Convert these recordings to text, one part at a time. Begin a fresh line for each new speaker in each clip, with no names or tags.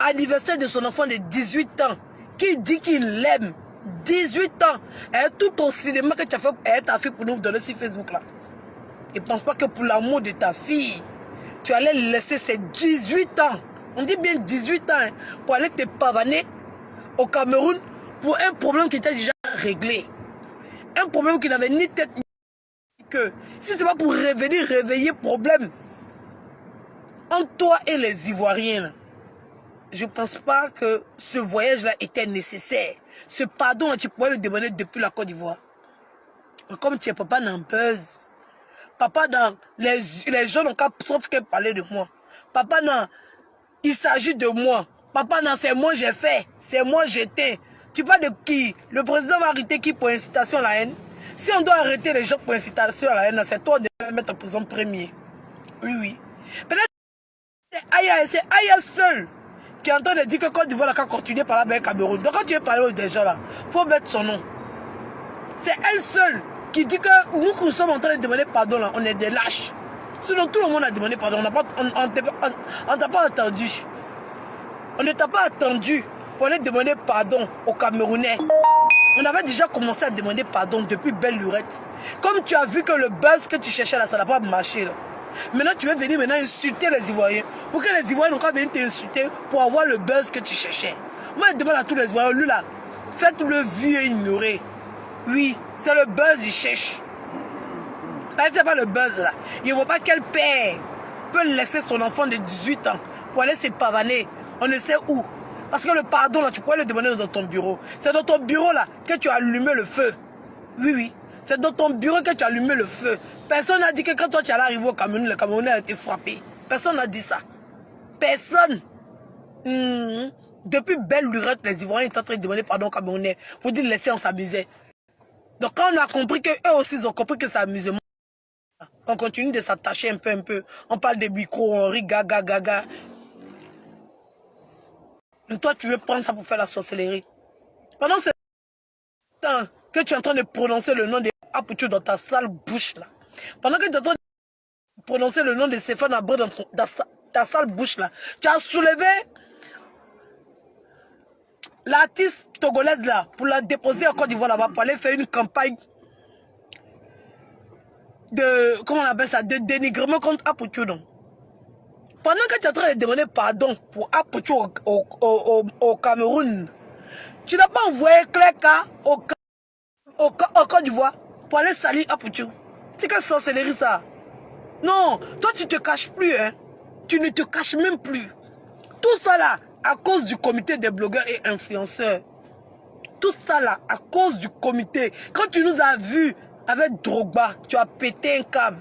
anniversaire de son enfant de 18 ans, qui dit qu'il l'aime. 18 ans. Et tout ton cinéma que tu as fait, elle t'a fait pour nous donner sur Facebook là. Et pense pas que pour l'amour de ta fille, tu allais laisser ses 18 ans. On dit bien 18 ans, hein, pour aller te pavaner au Cameroun pour un problème qui était déjà réglé. Un problème qui n'avait ni tête ni queue. Si c'est pas pour revenir réveiller problème entre toi et les Ivoiriens, là, je ne pense pas que ce voyage-là était nécessaire. Ce pardon-là, tu pourrais le demander depuis la Côte d'Ivoire. Comme tu es papa n'empeuse. Papa, non, les gens n'ont qu'à sauf que parler de moi. Papa, non, il s'agit de moi. Papa, non, c'est moi j'ai fait. C'est moi j'étais. Tu parles de qui? Le président va arrêter qui pour incitation à la haine? Si on doit arrêter les gens pour incitation à la haine, c'est toi de me mettre en prison premier. Oui, oui. Peut-être c'est Aya seul qui est en train de dire que Côte d'Ivoire n'a qu'à continuer par là avec Cameroun. Donc quand tu veux parler aux gens là, il faut mettre son nom. C'est elle seule qui dit que nous qui sommes en train de demander pardon là, on est des lâches. Sinon tout le monde a demandé pardon, on t'a pas attendu. On ne t'a pas attendu pour aller demander pardon aux Camerounais. On avait déjà commencé à demander pardon depuis belle lurette. Comme tu as vu que le buzz que tu cherchais là, ça n'a pas marché là. Maintenant, tu veux venir maintenant insulter les Ivoiriens. Pour que les Ivoiriens n'ont qu'à venir t'insulter pour avoir le buzz que tu cherchais. Moi, je demande à tous les Ivoiriens, lui là, faites-le vu et ignorer. Oui, c'est le buzz, il cherche. Parce que c'est pas le buzz là. Il ne voit pas quel père peut laisser son enfant de 18 ans pour aller se pavaner. On ne sait où. Parce que le pardon là, tu pourrais le demander dans ton bureau. C'est dans ton bureau là que tu as allumé le feu. Oui, oui. C'est dans ton bureau que tu as allumé le feu. Personne n'a dit que quand toi tu allais arriver au Cameroun, le Camerounais a été frappé. Personne n'a dit ça. Personne. Depuis belle lurette, les Ivoiriens étaient en train de demander pardon aux Camerounais pour dire laissez on s'amuser. Donc quand on a compris qu'eux aussi ils ont compris que c'est amusement, on continue de s'attacher un peu. On parle des micros, on rit gaga gaga. Mais toi tu veux prendre ça pour faire la sorcellerie. Pendant ce temps que tu es en train de prononcer le nom de Apoutou dans ta sale bouche là. Pendant que tu es en train de prononcer le nom de Stéphane Abreu dans ta sale bouche là, tu as soulevé l'artiste togolaise là pour la déposer en Côte d'Ivoire là-bas pour aller faire une campagne de, comment on appelle ça, de dénigrement contre Apoutou. Pendant que tu es en train de demander pardon pour Apoutou au Cameroun, tu n'as pas envoyé Clerca au Côte d'Ivoire pour aller salir Apoutou. C'est quelle sorcellerie ça? Non, toi tu te caches plus, hein. Tu ne te caches même plus. Tout ça là, à cause du comité des blogueurs et influenceurs. Tout ça là, à cause du comité. Quand tu nous as vus avec Drogba, tu as pété un câble.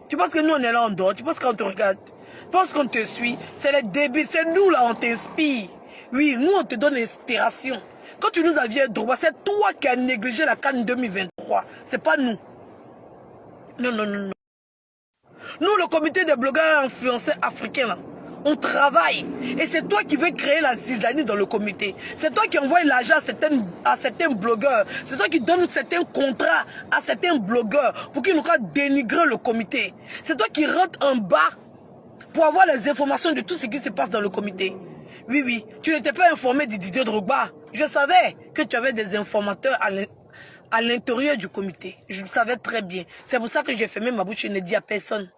Tu penses que nous on est là en dehors, tu penses qu'on te regarde, tu penses qu'on te suit. C'est les débiles, c'est nous là on t'inspire. Oui, nous on te donne l'inspiration. Quand tu nous as vu avec Drogba, c'est toi qui as négligé la CAN 2023. C'est pas nous. Non. Nous, le comité des blogueurs et influenceurs africains, là, on travaille. Et c'est toi qui veux créer la zizanie dans le comité. C'est toi qui envoie l'argent à certains blogueurs. C'est toi qui donne certains contrats à certains blogueurs pour qu'ils nous fassent dénigrer le comité. C'est toi qui rentres en bas pour avoir les informations de tout ce qui se passe dans le comité. Oui, tu n'étais pas informé de Didier Drogba. Je savais que tu avais des informateurs à l'intérieur du comité. Je le savais très bien. C'est pour ça que j'ai fermé ma bouche et ne dis à personne.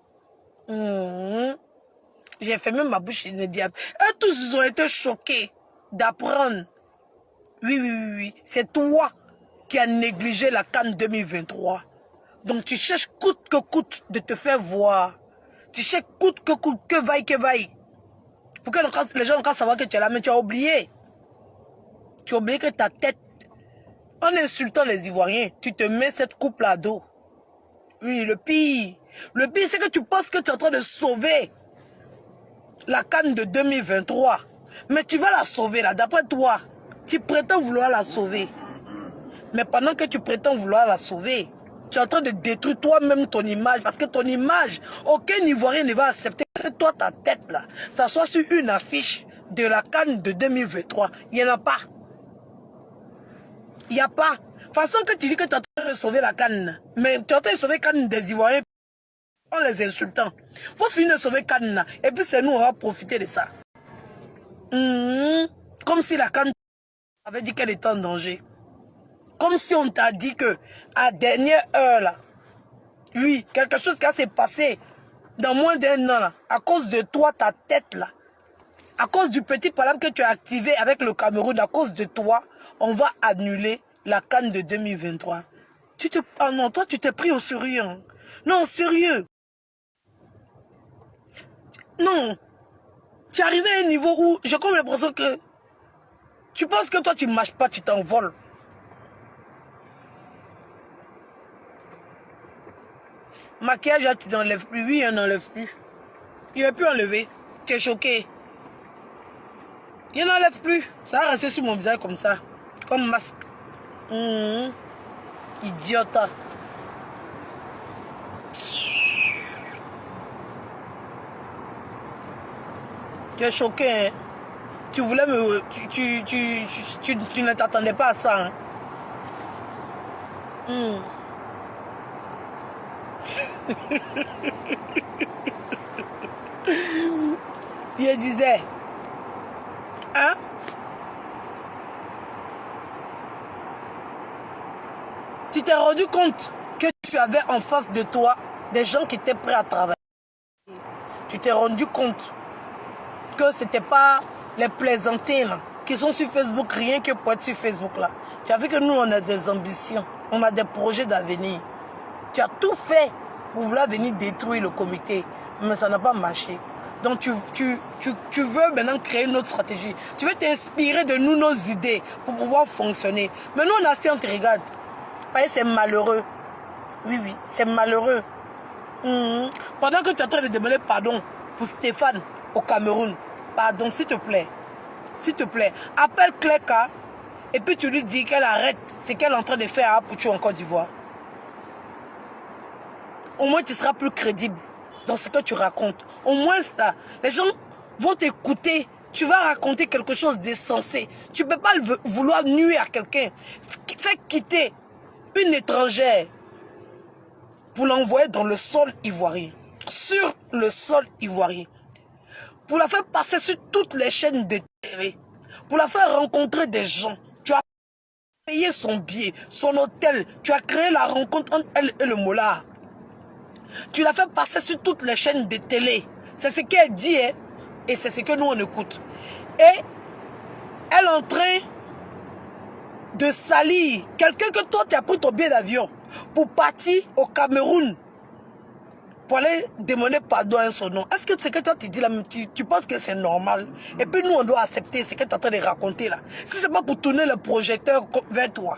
J'ai fermé ma bouche et ne dis à personne. Eux tous, ils ont été choqués d'apprendre. Oui. C'est toi qui as négligé la CAN 2023. Donc tu cherches coûte que coûte de te faire voir. Tu cherches coûte, que vaille. Pour que les gens ne savoir que tu es là, mais tu as oublié. Tu as oublié que ta tête, en insultant les Ivoiriens, tu te mets cette coupe là d'eau. Oui, le pire. Le pire, c'est que tu penses que tu es en train de sauver la CAN de 2023. Mais tu vas la sauver là, d'après toi. Tu prétends vouloir la sauver. Mais pendant que tu prétends vouloir la sauver, tu es en train de détruire toi-même ton image. Parce que ton image, aucun Ivoirien ne va accepter que toi, ta tête là, ça soit sur une affiche de la CAN de 2023. Il n'y en a pas. Il n'y a pas. De toute façon que tu dis que tu es en train de sauver la CAN, mais tu es en train de sauver la CAN des Ivoiriens en les insultant. Il faut finir de sauver CAN là. Et puis c'est nous, on va profiter de ça. Comme si la canne avait dit qu'elle était en danger. Comme si on t'a dit que à dernière heure là, oui, quelque chose qui s'est passé dans moins d'un an là, à cause de toi, ta tête là, à cause du petit problème que tu as activé avec le Cameroun, à cause de toi, on va annuler la CAN de 2023. Ah non, toi tu t'es pris au sérieux. Hein. Non, sérieux. Non. Tu es arrivé à un niveau où j'ai comme l'impression que tu penses que toi tu ne marches pas, tu t'envoles. Maquillage, là, tu n'enlèves plus. Oui, on n'enlève plus. Il ne va plus enlever. Tu es choqué. Il n'enlève plus. Ça va rester sur mon visage comme ça. Comme masque. Idiote. Tu es choqué, hein. Tu voulais me... Tu ne t'attendais pas à ça, hein. Je disais, hein? Tu t'es rendu compte que tu avais en face de toi des gens qui étaient prêts à travailler. Tu t'es rendu compte que ce n'était pas les plaisantés là, qui sont sur Facebook, rien que pour être sur Facebook là. Tu as vu que nous, on a des ambitions, on a des projets d'avenir. Tu as tout fait pour vouloir venir détruire le comité, mais ça n'a pas marché. Donc tu veux maintenant créer une autre stratégie. Tu veux t'inspirer de nous, nos idées, pour pouvoir fonctionner. Mais nous, on a assis, on te regarde. C'est malheureux. Oui, oui, c'est malheureux. Pendant que tu es en train de demander pardon pour Stéphane au Cameroun, pardon, s'il te plaît. S'il te plaît, appelle Cléka et puis tu lui dis qu'elle arrête ce qu'elle est en train de faire à Apouchou en Côte d'Ivoire. Au moins tu seras plus crédible dans ce que tu racontes. Au moins ça, les gens vont t'écouter. Tu vas raconter quelque chose d'essentiel. Tu ne peux pas vouloir nuire à quelqu'un. Fais quitter une étrangère pour l'envoyer dans le sol ivoirien. Sur le sol ivoirien. Pour la faire passer sur toutes les chaînes de télé. Pour la faire rencontrer des gens. Tu as payé son billet, son hôtel. Tu as créé la rencontre entre elle et le Mola. Tu l'as fait passer sur toutes les chaînes de télé. C'est ce qu'elle dit, hein, et c'est ce que nous on écoute. Et elle est en train de salir quelqu'un que toi tu as pris ton billet d'avion pour partir au Cameroun pour aller demander pardon à son nom. Est-ce que ce que toi tu dis là, tu penses que c'est normal? Et puis nous on doit accepter ce que tu es en train de raconter là. Si c'est pas pour tourner le projecteur vers toi.